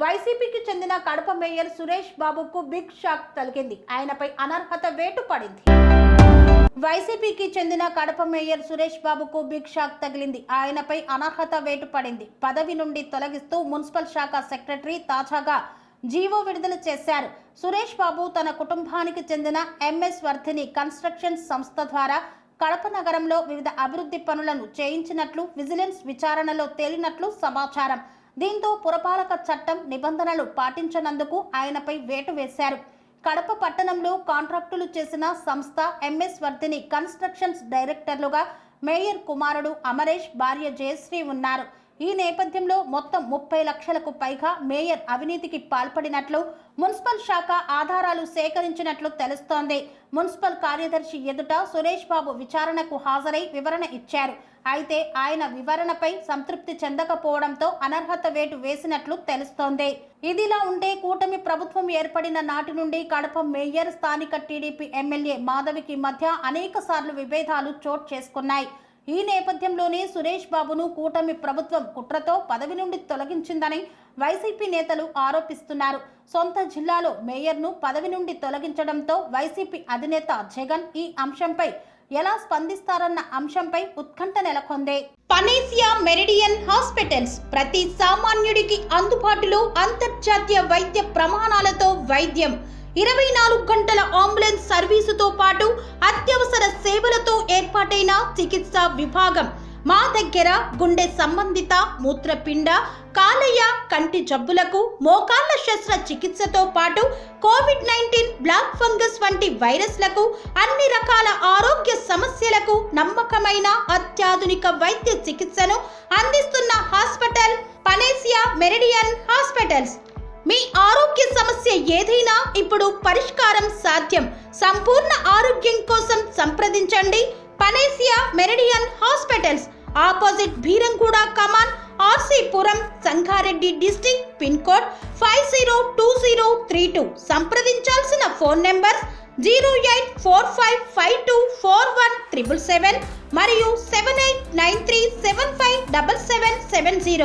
వైసీపీకి చెందిన కడప మేయర్ సురేష్ బాబుకు బిగ్ షాక్ తగిలింది. ఆయనపై అనర్హత వేటు పడింది. వైసీపీకి చెందిన కడప మేయర్ సురేష్ బాబుకు బిగ్ షాక్ తగిలింది. ఆయనపై అనర్హత వేటు పడింది. పదవి నుండి తొలగిస్తూ మున్సిపల్ శాఖ సెక్రటరీ తాజాగా జీవో విడుదల చేశారు. సురేష్ బాబు తన కుటుంబానికి చెందిన ఎంఎస్ వర్ధిని కన్స్ట్రక్షన్స్ సంస్థ ద్వారా కడప నగరంలో వివిధ అభివృద్ధి పనులను చేయించినట్లు విజిలెన్స్ విచారణలో తేలినట్లు సమాచారం. దీంతో పురపాలక చట్టం నిబంధనలు పాటించనందుకు ఆయనపై వేటు వేశారు. కడప పట్టణంలో కాంట్రాక్టులు చేసిన సంస్థ ఎంఎస్ వర్ధిని కన్స్ట్రక్షన్స్ డైరెక్టర్లుగా మేయర్ కుమారుడు అమరేష్, భార్య జయశ్రీ ఉన్నారు. ఈ నేపథ్యంలో మొత్తం 30 లక్షలకు పైగా మేయర్ అవినీతికి పాల్పడినట్లు మున్సిపల్ శాఖ ఆధారాలు సేకరించినట్లు తెలుస్తోంది. మున్సిపల్ కార్యదర్శి ఎదుట సురేష్ బాబు విచారణకు హాజరై వివరణ ఇచ్చారు. అయితే ఆయన వివరణపై సంతృప్తి చెందకపోవడంతో అనర్హత వేటు వేసినట్లు తెలుస్తోంది. ఇదిలా ఉంటే కూటమి ప్రభుత్వం ఏర్పడిన నాటి నుండి కడప మేయర్, స్థానిక టీడీపీ ఎమ్మెల్యే మాధవికి మధ్య అనేక సార్లు విభేదాలు చోటు చేసుకున్నాయి. ఈ నేపథ్యంలోనే సురేష్ బాబును కూటమి ప్రభుత్వం కుట్రతో పదవి నుండి తొలగించిందని వైసీపీ నేతలు ఆరోపిస్తున్నారు. సొంత జిల్లాలో మేయర్ను పదవి నుండి తొలగించడంతో వైసీపీ అధినేత జగన్ ఈ అంశంపై ఎలా స్పందిస్తారన్న అంశంపై ఉత్కంఠ నెలకొంది. పనేసియా మెరిడియన్ హాస్పిటల్స్ ప్రతి సామాన్యుడికి అందుబాటులో అంతర్జాతీయ వైద్య ప్రమాణాలతో వైద్యం, 24 గంటల అంబులెన్స్ సర్వీసుతో పాటు అత్యవసర సేవలతో ఏర్పాటైన చికిత్సా విభాగం. మా దగ్గర గుండె సంబంధిత, మూత్రపిండ, కాలేయ, కంటి జబ్బులకు, మోకాళ్ల శస్త్ర చికిత్సతో పాటు కోవిడ్-19, బ్లాక్ ఫంగస్ వంటి వైరస్లకు, అన్ని రకాల ఆరోగ్య సమస్యలకు నమ్మకమైన అత్యాధునిక వైద్య చికిత్సను అందిస్తున్న హాస్పిటల్ పనేసియా మెరిడియన్ హాస్పిటల్స్. మీ ఆరోగ్య సమస్య ఏదైనా ఇప్పుడు పరిష్కారం సాధ్యం. సంపూర్ణ ఆరోగ్యం కోసం సంప్రదించండి Panacea Meridian hospitals. Opposite Bheeramguda Kaman, RC Puram, Sangareddy district. Pin code 502032. సంప్రదించాల్సిన ఫోన్ నెంబర్ 0845524177 మరియు 7893757770.